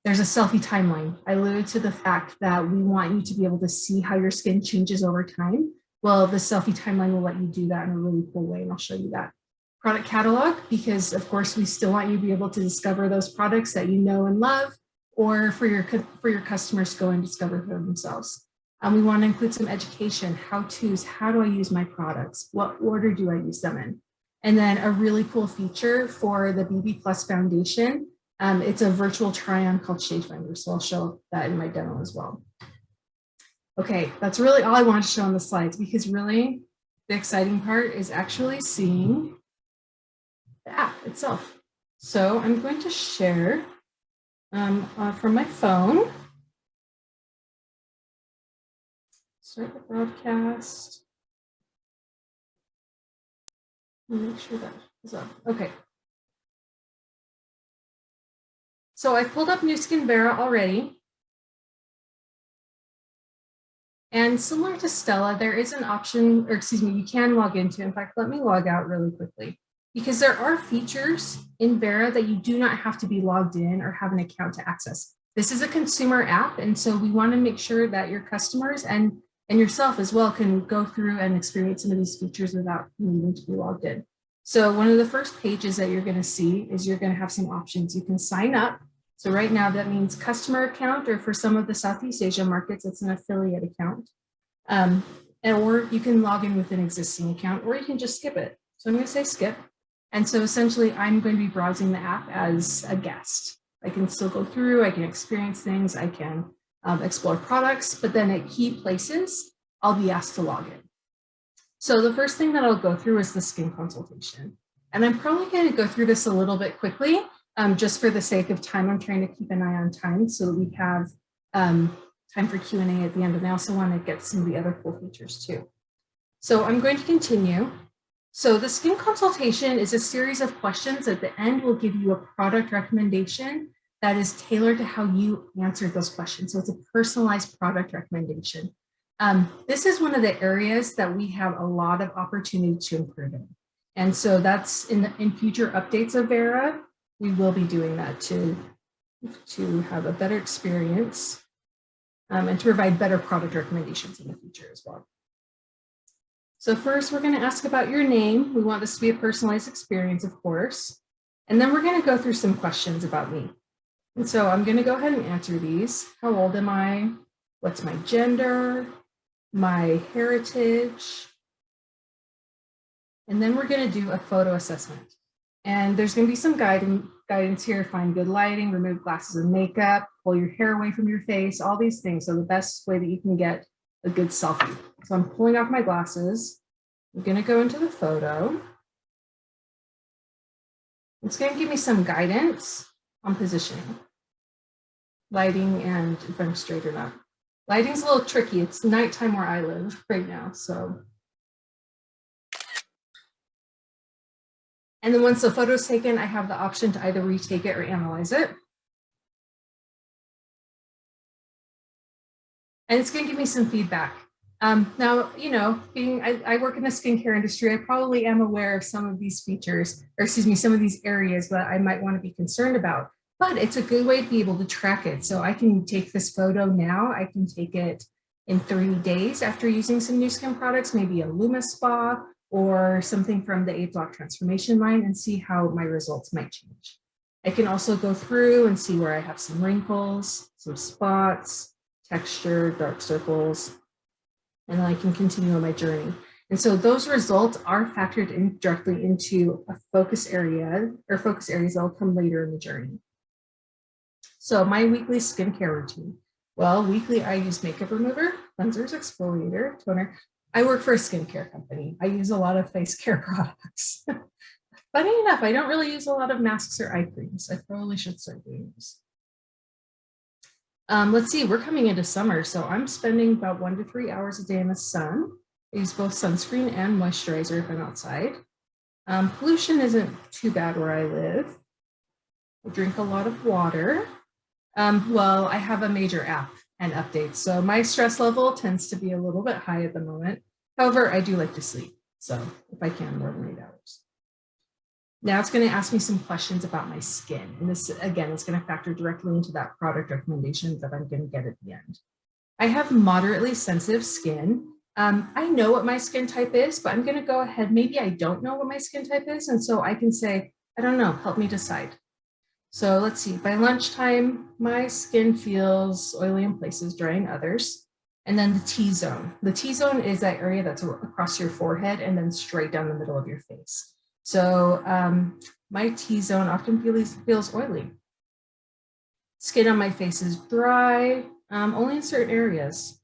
There's a selfie timeline. I alluded to the fact that we want you to be able to see how your skin changes over time. Well, the selfie timeline will let you do that in a really cool way, and I'll show you that. Product catalog, because of course we still want you to be able to discover those products that you know and love, or for your customers to go and discover for themselves. We want to include some education, how-tos, how do I use my products? What order do I use them in? And then a really cool feature for the BB Plus Foundation. It's a virtual try-on called Shade Finder, so I'll show that in my demo as well. Okay, that's really all I want to show on the slides, because really the exciting part is actually seeing the app itself. So I'm going to share from my phone. Start the broadcast. Make sure that is up. Okay. So I pulled up Nu Skin Vera already. And similar to Stella, there is an option, or excuse me, you can log into. In fact, let me log out really quickly, because there are features in Vera that you do not have to be logged in or have an account to access. This is a consumer app, and so we want to make sure that your customers and yourself as well can go through and experience some of these features without needing to be logged in. So one of the first pages that you're going to see is you're going to have some options. You can sign up. So right now that means customer account, or for some of the Southeast Asia markets, it's an affiliate account. Or you can log in with an existing account, or you can just skip it. So I'm going to say skip. And so essentially I'm going to be browsing the app as a guest. I can still go through, I can experience things, I can explore products, but then at key places, I'll be asked to log in. So the first thing that I'll go through is the skin consultation. And I'm probably going to go through this a little bit quickly, just for the sake of time. I'm trying to keep an eye on time so that we have time for Q&A at the end. And I also want to get some of the other cool features too. So I'm going to continue. So the skin consultation is a series of questions. At the end, will give you a product recommendation that is tailored to how you answered those questions. So it's a personalized product recommendation. This is one of the areas that we have a lot of opportunity to improve in. And so that's in future updates of Vera, we will be doing that to have a better experience and to provide better product recommendations in the future as well. So first, we're going to ask about your name. We want this to be a personalized experience, of course. And then we're going to go through some questions about me. And so I'm going to go ahead and answer these. How old am I? What's my gender? My heritage? And then we're going to do a photo assessment. And there's going to be some guidance here. Find good lighting, remove glasses and makeup, pull your hair away from your face, all these things. So the best way that you can get a good selfie. So I'm pulling off my glasses. I'm going to go into the photo. It's going to give me some guidance on positioning, lighting, and if I'm straight or not. Lighting's a little tricky. It's nighttime where I live right now, so. And then once the photo's taken, I have the option to either retake it or analyze it. And it's going to give me some feedback. Now, you know, I work in the skincare industry, I probably am aware of some of these features, or excuse me, some of these areas that I might want to be concerned about, but it's a good way to be able to track it. So I can take this photo now, I can take it in 30 days after using some Nu Skin products, maybe a Luma Spa or something from the 8-block transformation line, and see how my results might change. I can also go through and see where I have some wrinkles, some spots, texture, dark circles, and then I can continue on my journey. And so those results are factored in directly into a focus area, or focus areas that will come later in the journey. So my weekly skincare routine. Well, weekly I use makeup remover, cleansers, exfoliator, toner. I work for a skincare company. I use a lot of face care products. Funny enough, I don't really use a lot of masks or eye creams. I probably should start doing this. Let's see, we're coming into summer, so I'm spending about 1 to 3 hours a day in the sun. I use both sunscreen and moisturizer if I'm outside. Pollution isn't too bad where I live. I drink a lot of water. Well, I have a major app and updates, so my stress level tends to be a little bit high at the moment. However, I do like to sleep, so if I can, more than 8 hours. Now it's going to ask me some questions about my skin. And this, again, is going to factor directly into that product recommendation that I'm going to get at the end. I have moderately sensitive skin. I know what my skin type is, but I'm going to go ahead. Maybe I don't know what my skin type is. And so I can say, I don't know, help me decide. So let's see, by lunchtime, my skin feels oily in places, dry in others. And then the T-zone. The T-zone is that area that's across your forehead and then straight down the middle of your face. So my T-zone often feels oily. Skin on my face is dry, only in certain areas.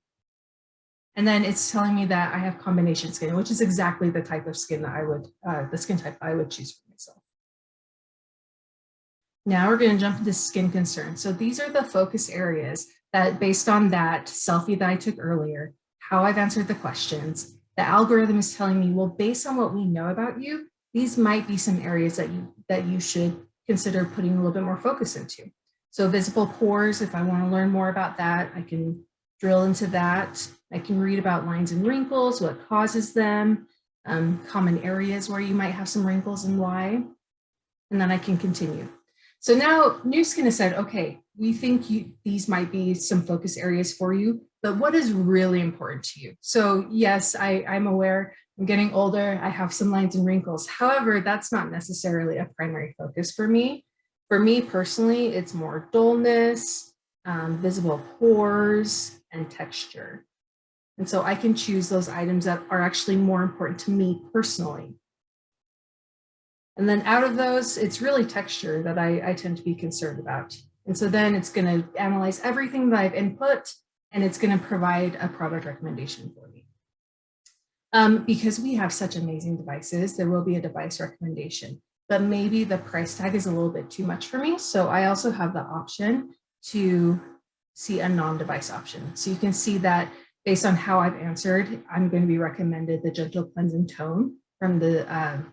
And then it's telling me that I have combination skin, which is exactly the type of skin that I would, the skin type I would choose for myself. Now we're going to jump into skin concerns. So these are the focus areas that, based on that selfie that I took earlier, how I've answered the questions, the algorithm is telling me, well, based on what we know about you, these might be some areas that you should consider putting a little bit more focus into. So visible pores, if I want to learn more about that, I can drill into that. I can read about lines and wrinkles, what causes them, common areas where you might have some wrinkles and why, and then I can continue. So now Nu Skin has said, okay, we think these might be some focus areas for you, but what is really important to you? So yes, I'm aware I'm getting older, I have some lines and wrinkles. However, that's not necessarily a primary focus for me. For me personally, it's more dullness, visible pores, and texture. And so I can choose those items that are actually more important to me personally. And then out of those, it's really texture that I tend to be concerned about. And so then it's going to analyze everything that I've input, and it's going to provide a product recommendation for me. Because we have such amazing devices, there will be a device recommendation, but maybe the price tag is a little bit too much for me. So I also have the option to see a non-device option. So you can see that based on how I've answered, I'm going to be recommended the Gentle Cleansing Tone from the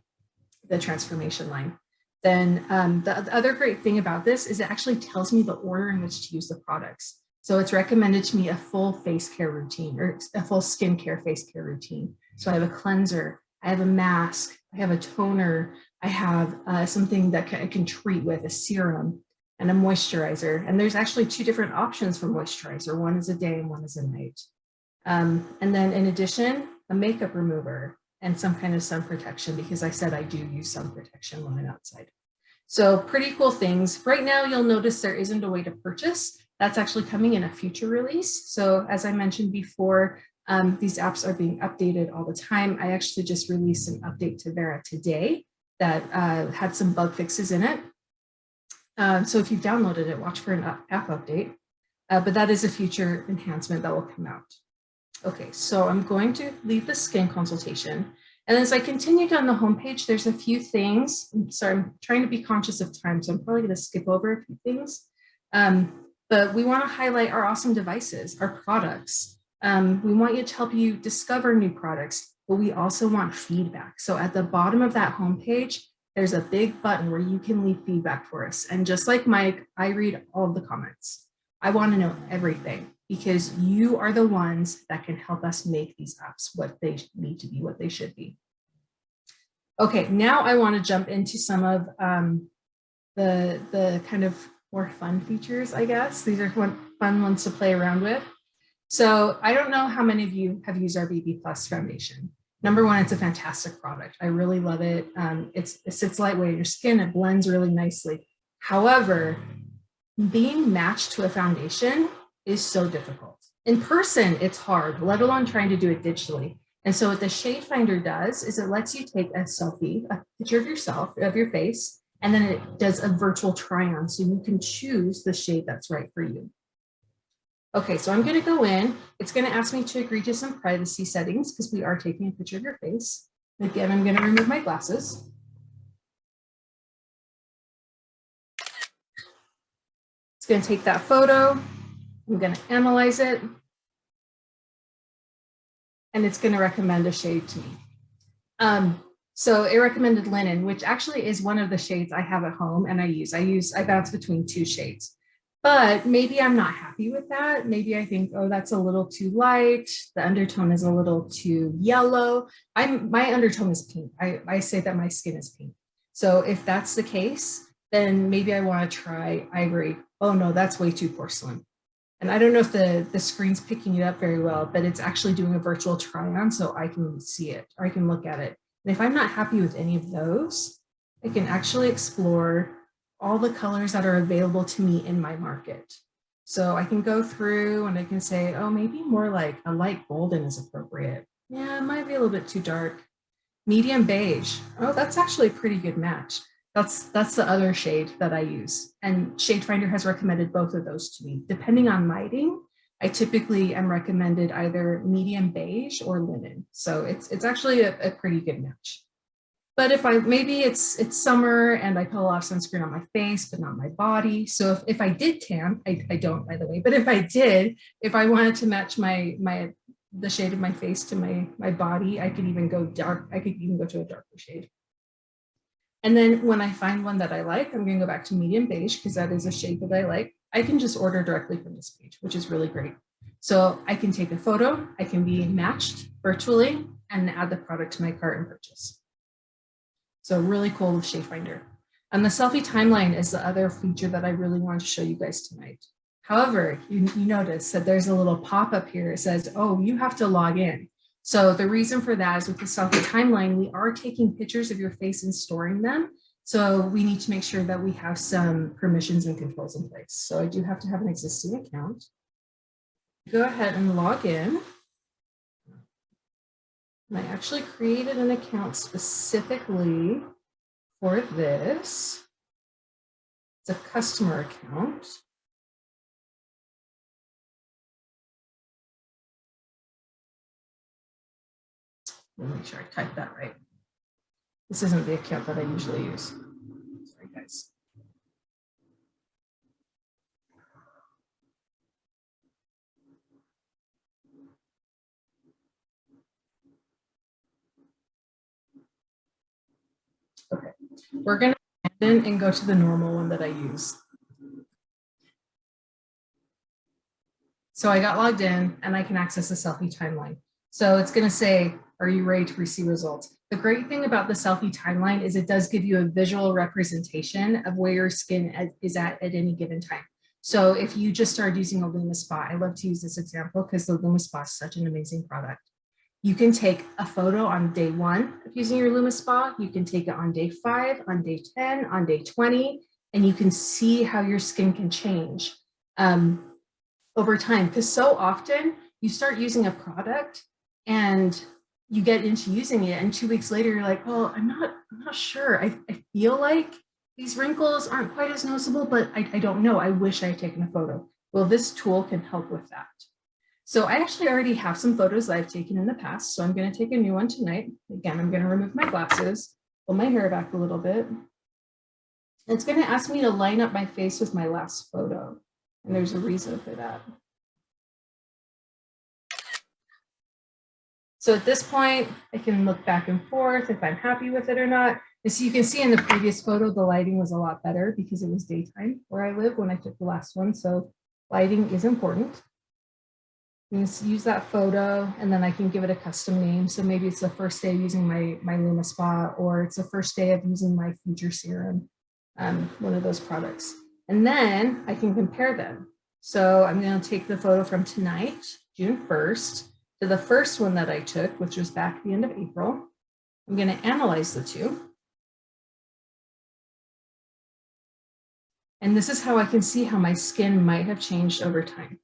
transformation line. Then the other great thing about this is it actually tells me the order in which to use the products. So it's recommended to me a full face care routine or a full skincare face care routine. So I have a cleanser, I have a mask, I have a toner, I have something that I can treat with, a serum and a moisturizer. And there's actually 2 different options for moisturizer. One is a day and one is a night. And then in addition, a makeup remover and some kind of sun protection, because I said I do use sun protection when I'm outside. So pretty cool things. Right now, you'll notice there isn't a way to purchase. That's actually coming in a future release. So as I mentioned before, these apps are being updated all the time. I actually just released an update to Vera today that had some bug fixes in it. So if you've downloaded it, watch for an app update. But that is a future enhancement that will come out. Okay, so I'm going to leave the skin consultation. And as I continue down the homepage, there's a few things. I'm sorry, I'm trying to be conscious of time, so I'm probably going to skip over a few things. But we want to highlight our awesome devices, our products. We want you to help you discover new products, but we also want feedback. So at the bottom of that homepage, there's a big button where you can leave feedback for us. And just like Mike, I read all of the comments. I want to know everything because you are the ones that can help us make these apps what they need to be, what they should be. Okay, now I want to jump into some of the kind of more fun features, I guess. These are fun ones to play around with. So I don't know how many of you have used our BB Plus foundation. Number one, it's a fantastic product. I really love it. It sits lightweight in your skin. It blends really nicely. However, being matched to a foundation is so difficult. In person, it's hard, let alone trying to do it digitally. And so what the Shade Finder does is it lets you take a selfie, a picture of yourself, of your face, and then it does a virtual try-on so you can choose the shade that's right for you. Okay, so I'm gonna go in. It's gonna ask me to agree to some privacy settings because we are taking a picture of your face. Again, I'm gonna remove my glasses. It's gonna take that photo. I'm going to analyze it, and it's going to recommend a shade to me. So it recommended linen, which actually is one of the shades I have at home and I bounce between two shades. But maybe I'm not happy with that. Maybe I think, oh, that's a little too light. The undertone is a little too yellow. My undertone is pink. I say that my skin is pink. So if that's the case, then maybe I want to try ivory. Oh no, that's way too porcelain. And I don't know if the screen's picking it up very well, but it's actually doing a virtual try on so I can see it or I can look at it. And if I'm not happy with any of those, I can actually explore all the colors that are available to me in my market. So I can go through and I can say, oh, maybe more like a light golden is appropriate. Yeah, it might be a little bit too dark. Medium beige. Oh, that's actually a pretty good match. That's the other shade that I use. And Shade Finder has recommended both of those to me. Depending on lighting, I typically am recommended either medium beige or linen. So it's actually a pretty good match. But if maybe it's summer and I put a lot of sunscreen on my face, but not my body. So if I did tan, I don't, by the way, but if I wanted to match the shade of my face to my body, I could even go dark. I could even go to a darker shade. And then when I find one that I like, I'm going to go back to medium beige because that is a shade that I like. I can just order directly from this page, which is really great. So I can take a photo, I can be matched virtually and add the product to my cart and purchase. So really cool with Shade Finder. And the selfie timeline is the other feature that I really want to show you guys tonight. However, you notice that there's a little pop-up here. It says, oh, you have to log in. So the reason for that is with the selfie timeline, we are taking pictures of your face and storing them. So we need to make sure that we have some permissions and controls in place. So I do have to have an existing account. Go ahead and log in. And I actually created an account specifically for this. It's a customer account. Let me make sure I typed that right. This isn't the account that I usually use. Sorry, guys. Okay, we're going to abandon and go to the normal one that I use. So I got logged in and I can access the selfie timeline. So it's going to say, are you ready to receive results? The great thing about the selfie timeline is it does give you a visual representation of where your skin is at any given time. So if you just started using a LumiSpa, I love to use this example because the LumiSpa is such an amazing product. You can take a photo on day 1 of using your LumiSpa. You can take it on day 5, on day 10, on day 20, and you can see how your skin can change over time. Because so often you start using a product and you get into using it, and 2 weeks later you're like, oh, I'm not sure. I feel like these wrinkles aren't quite as noticeable, but I don't know. I wish I had taken a photo. Well, this tool can help with that. So I actually already have some photos that I've taken in the past. So I'm going to take a new one tonight. Again, I'm going to remove my glasses, pull my hair back a little bit. It's going to ask me to line up my face with my last photo. And there's a reason for that. So at this point, I can look back and forth if I'm happy with it or not. As you can see in the previous photo, the lighting was a lot better because it was daytime where I live when I took the last one. So lighting is important. I'm going to use that photo and then I can give it a custom name. So maybe it's the first day of using my LumiSpa, or it's the first day of using my Future Serum, one of those products. And then I can compare them. So I'm going to take the photo from tonight, June 1st, to the first one that I took, which was back at the end of April. I'm going to analyze the two. And this is how I can see how my skin might have changed over time.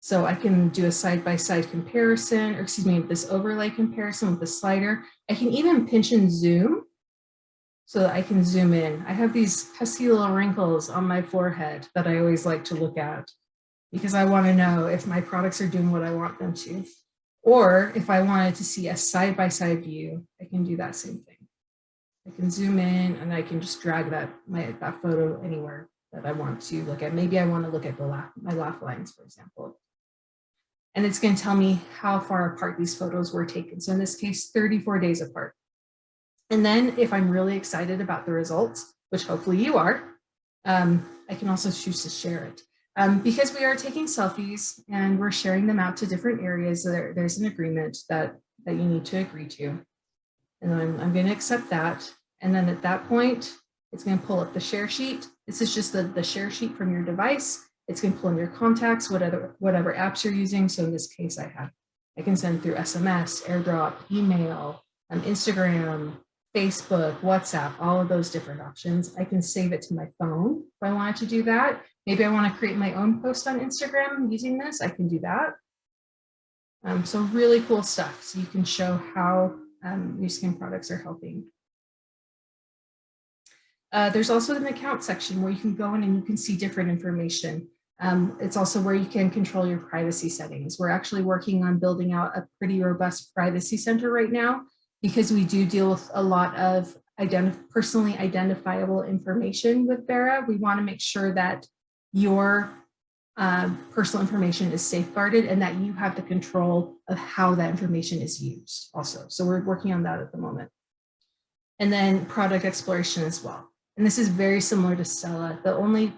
So I can do a side-by-side comparison, or excuse me, this overlay comparison with the slider. I can even pinch and zoom so that I can zoom in. I have these pesky little wrinkles on my forehead that I always like to look at because I want to know if my products are doing what I want them to. Or if I wanted to see a side-by-side view, I can do that same thing. I can zoom in and I can just drag that photo anywhere. that I want to look at. Maybe I want to look at my laugh lines, for example. And it's going to tell me how far apart these photos were taken. So in this case, 34 days apart. And then if I'm really excited about the results, which hopefully you are, I can also choose to share it. Because we are taking selfies and we're sharing them out to different areas, there's an agreement that you need to agree to. And then I'm going to accept that. And then at that point, it's going to pull up the share sheet. This is just the share sheet from your device. It's going to pull in your contacts, whatever apps you're using. So in this case, I can send through SMS, AirDrop, email, Instagram, Facebook, WhatsApp, all of those different options. I can save it to my phone if I wanted to do that. Maybe I want to create my own post on Instagram using this. I can do that. So really cool stuff. So you can show how Nu Skin products are helping. There's also an account section where you can go in and you can see different information. It's also where you can control your privacy settings. We're actually working on building out a pretty robust privacy center right now because we do deal with a lot of personally identifiable information with Vera. We want to make sure that your personal information is safeguarded and that you have the control of how that information is used also. So we're working on that at the moment. And then product exploration as well. And this is very similar to Setla.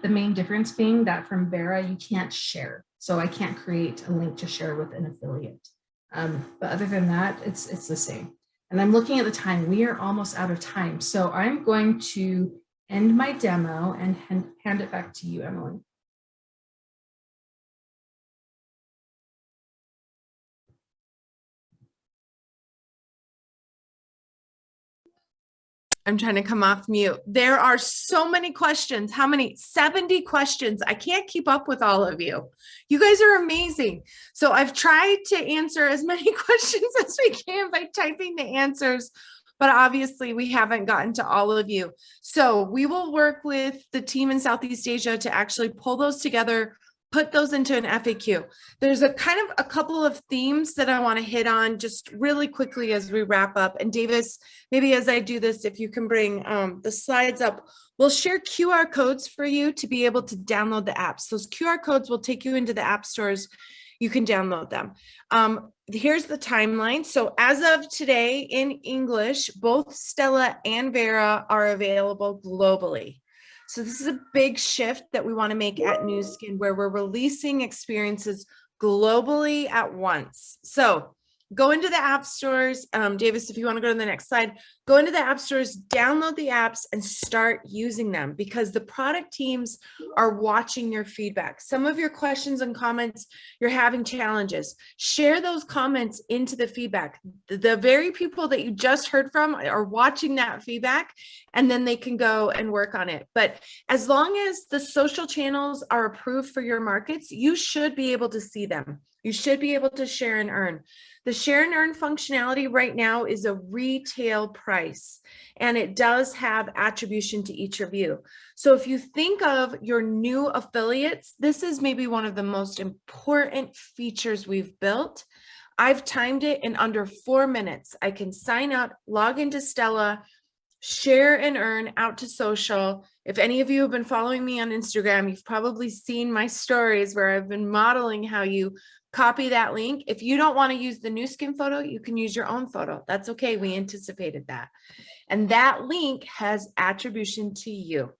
The main difference being that from Vera, you can't share. So I can't create a link to share with an affiliate. But other than that, it's the same. And I'm looking at the time. We are almost out of time. So I'm going to end my demo and hand it back to you, Emily. I'm trying to come off mute. There are so many questions. How many? 70 questions. I can't keep up with all of you. You guys are amazing. So I've tried to answer as many questions as we can by typing the answers, but obviously we haven't gotten to all of you. So we will work with the team in Southeast Asia to actually pull those together, put those into an FAQ. There's a couple of themes that I want to hit on just really quickly as we wrap up. And Davis, maybe as I do this, if you can bring the slides up, we'll share QR codes for you to be able to download the apps. Those QR codes will take you into the app stores. You can download them. Here's the timeline. So as of today in English, both Setla and Vera are available globally. So this is a big shift that we want to make at Nu Skin, where we're releasing experiences globally at once. So go into the app stores. Davis, if you want to go to the next slide, go into the app stores, download the apps and start using them because the product teams are watching your feedback. Some of your questions and comments, you're having challenges. Share those comments into the feedback. The very people that you just heard from are watching that feedback, and then they can go and work on it. But as long as the social channels are approved for your markets, you should be able to see them. You should be able to share and earn. The share and earn functionality right now is a retail price, and it does have attribution to each of you. So if you think of your new affiliates, this is maybe one of the most important features we've built. I've timed it in under 4 minutes. I can sign up, log into Setla, share and earn out to social. If any of you have been following me on Instagram, you've probably seen my stories where I've been modeling how you copy that link. If you don't want to use the Nu Skin photo, you can use your own photo. That's okay. We anticipated that. And that link has attribution to you.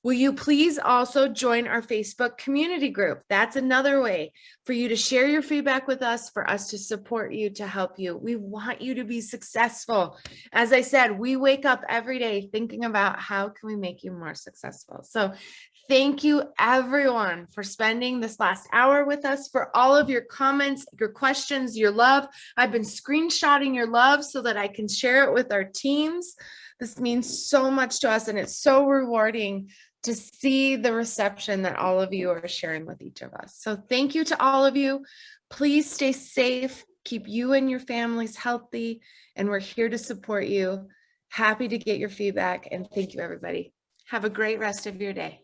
Will you please also join our Facebook community group? That's another way for you to share your feedback with us, for us to support you, to help you. We want you to be successful. As I said, we wake up every day thinking about how can we make you more successful. So thank you everyone for spending this last hour with us, for all of your comments, your questions, your love. I've been screenshotting your love so that I can share it with our teams. This means so much to us, and it's so rewarding to see the reception that all of you are sharing with each of us. So thank you to all of you. Please stay safe, keep you and your families healthy, and we're here to support you. Happy to get your feedback, and thank you, everybody. Have a great rest of your day.